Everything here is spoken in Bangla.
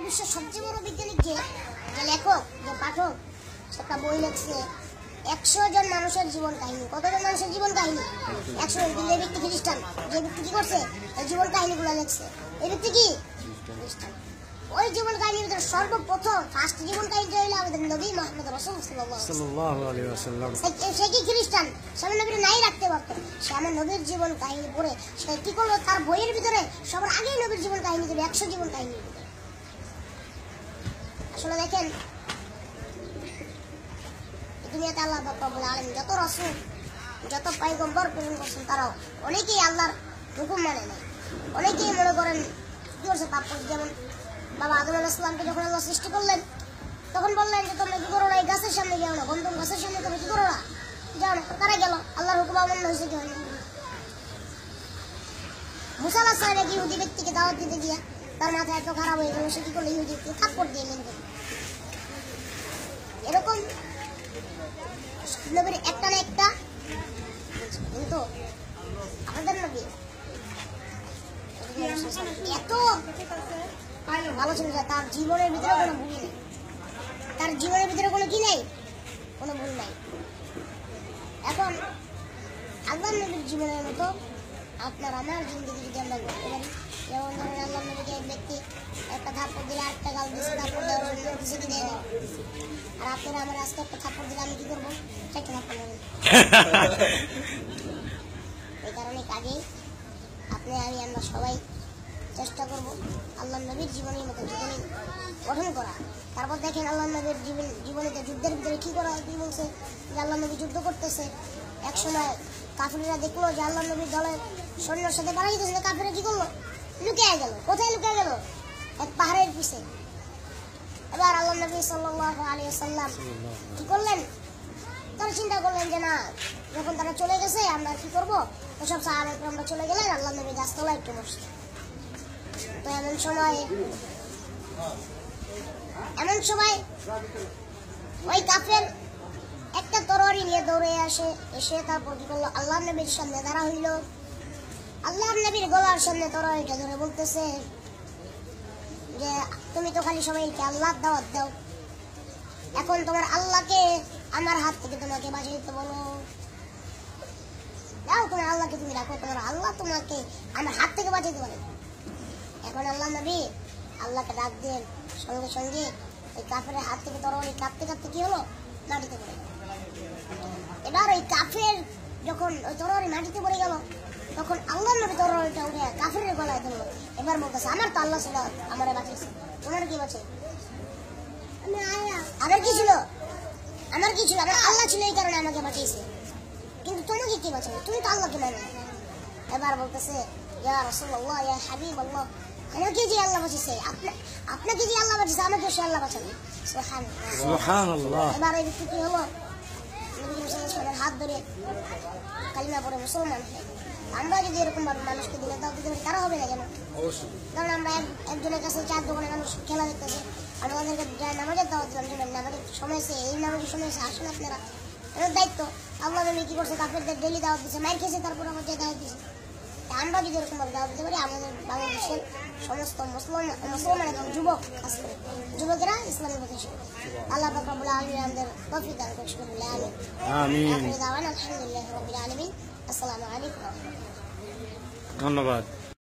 বিশ্বের সবচেয়ে বড় বৈজ্ঞানিক যে লেখক, যে পাঠক, একটা বই লিখছে 100 জন মানুষের জীবন কাহিনী। কতজন মানুষের জীবন কাহিনী? 100 জন। কিন্তু এই ব্যক্তি খ্রিস্টান। যে ব্যক্তি কি করছে? এই জীবন কাহিনীগুলো লিখছে। এই ব্যক্তি কি? খ্রিস্টান। ওই জীবন কাহিনীর ভিতরে সর্বপ্রথম ফার্স্ট জীবন কাহিনী হইল আমাদের নবী মুহাম্মদ রাসূল সাল্লাল্লাহু আলাইহি ওয়াসাল্লাম। সে কি খ্রিস্টান? সে আমার নবীর নাই রাখতে পারতো। সে আমার নবীর জীবন কাহিনী পড়ে সে কি করলো? তার বইয়ের ভিতরে সবার আগে নবীর জীবন কাহিনী দিল, 100 জীবন কাহিনী। আসলে দেখেন, দুনিয়াতে আল্লাহ রাব্বুল আলামিন যত রাসূল, যত পয়গম্বর প্রেরণ করছেন, তারাও অনেকেই আল্লাহর হুকুম মানে নাই। অনেকেই মনে করেন কি করছে পাপ করছে। যেমন বাবা আদম আলাইহিস সালামকে যখন আল্লাহ সৃষ্টি করলেন, তখন বললেন যে তোমরা কি করো না, এই গাছের সামনে যাও না, গন্ধম গাছের সামনে তোমরা কি করো না, যাও না। তারা গেল, আল্লাহর হুকুম অমান্য হয়েছে কি হয়নি? মুসা আলাইহিস সালাম এক ইহুদি ব্যক্তিকে দাওয়াত দিতে গিয়া তার মাথা এত খারাপ হয়ে গেল, সে কি করলো? ইহুদিকে থাপ্পড় দিয়ে মেরে দিল। এরকম নবীর একটা না একটা, কিন্তু আমাদের নবী এত ভালো ছিল যে তার জীবনের ভিতরে কোনো ভুল নেই। তার জীবনের ভিতরে কোনো কি নেই, কোনো ভুল নাই। এখন আল্লাহর নবীর জীবনের মতো আপনার আমার জিন্দগি যদি আমরা করতে পারি, যেমন ধরেন আল্লাহর নবীকে এক ব্যক্তি একটা থাপ্পড় দিলে 8টা গাল দিচ্ছে, থাপ্পড় দেওয়ার জন্য কিছু কি দেয় না। আর আপনারা আমার আজকে একটা থাপ্পড় দিলে আমি কি করবো? 4টা থাপ্পড় দেবেন। এই কারণে কাজেই আপনি আমরা সবাই চেষ্টা করবো আল্লাহর নবীর জীবনের মতো জীবনী গঠন করা। তারপর দেখেন আল্লাহর নবীর জীবনীতে যুদ্ধের ভিতরে কি করা হয়, কি বলছে যে আল্লাহর নবী যুদ্ধ করতেছে। এক সময় কাফিররা দেখলো যে আল্লাহর নবীর দলের সৈন্যর সাথে পালা যেতেছে, কাফিররা কি করলো? লুকিয়ে গেল। কোথায় লুকিয়ে গেল? এক পাহাড়ের পিছে। এবার আল্লাহর নবী সাল্লাল্লাহু আলাইহি ওয়াসাল্লাম কি করলেন? তারা চিন্তা করলেন যে না, যখন তারা চলে গেছে আমরা কি করবো? তো সব সাহাবায়ে আমরা চলে গেলেন, আল্লাহর নবী গাছতলায় একটু বসে। তো এমন সময় ওই কাফের একটা তরবারি নিয়ে দৌড়ে এসে তারপর কি করলো? আল্লাহর নবীর সামনে দাঁড়া হইল। আল্লাহর নবীর গলার সামনে তরবারিটা ধরে বলতেছে যে তুমি তো খালি সবাইকে আল্লাহর দাওয়াত দাও, এখন তোমার আল্লাহকে আমার হাত থেকে তোমাকে বাঁচাইতে বলো। দাও, তোমার আল্লাহকে তুমি রাখো, তোমার আল্লাহ তোমাকে আমার হাত থেকে বাঁচাইতে পারে। এখন আল্লাহ নবী আল্লাহকে ডাক দেন, সঙ্গে সঙ্গে ওই কাফের হাত থেকে তরবারি কাঁপতে কাঁপতে কি হলো? মাটিতে পড়ে। এবার ওই কাফের যখন ওই তরবারি মাটিতে পড়ে গেল, তখন আল্লাহ নবী তরবারিটা উঠে কাফেরের গলায় ধরলো। এবার বলতেছে আমার তো আল্লাহ ছিল, আমার বাঁচিয়েছে, তোমার কি বাঁচে? আমার কি ছিল? আমার আল্লাহ ছিল, এই কারণে আমাকে বাঁচিয়েছে। কিন্তু তোমাকে কি বাঁচাবে? তুমি তো আল্লাহকে মানে না। এবার বলতেছে ইয়া রাসূলুল্লাহ, ইয়া হাবিবাল্লাহ, আমাকে যে আল্লাহ বাঁচিয়েছে, আপনাকে যে আল্লাহ বাঁচিয়েছে, আমাকে সে আল্লাহ বাঁচাবে। সুবহানাল্লাহ। এবার এই ব্যক্তি কি হলো? নবী সাল্লাল্লাহু আলাইহি ওয়াসাল্লামের হাত ধরে কালিমা পড়ে মুসলমান হয়। আমরা যদি এরকম ভাবে মানুষকে দিলে দাও দিতে পারি, তারা হবে না কেন? কারণ আমরা একজনের কাছে 4 দোকানে মানুষ খেলা দেখতেছে, আমি ওদেরকে নামাজের দাওয়াত দিলাম, নামাজের সময় এসে এই নামাজের সময় এসে আসুন আপনারা। এর দায়িত্ব। আল্লাহ নবী কি করছে? কাফেরদের ডেলি দাওয়াত দিচ্ছে, মাইর খেয়েছে, তারপর আমাদের দাওয়াত দিচ্ছে। আমরা যদি এরকম ভাবে দাওয়াত দিতে পারি, আমাদের বাংলাদেশের সমস্ত মুসলমান এবং যুবক, খাস করে যুবকেরা ইসলামের পথে শিখবে। আল্লাহ পাক রব্বুল আলামিন আমাদের তৌফিক দান করুন। আমিন। আলহামদুলিল্লাহ রাব্বিল আলামিন। আসসালামু আলাইকুম। ধন্যবাদ।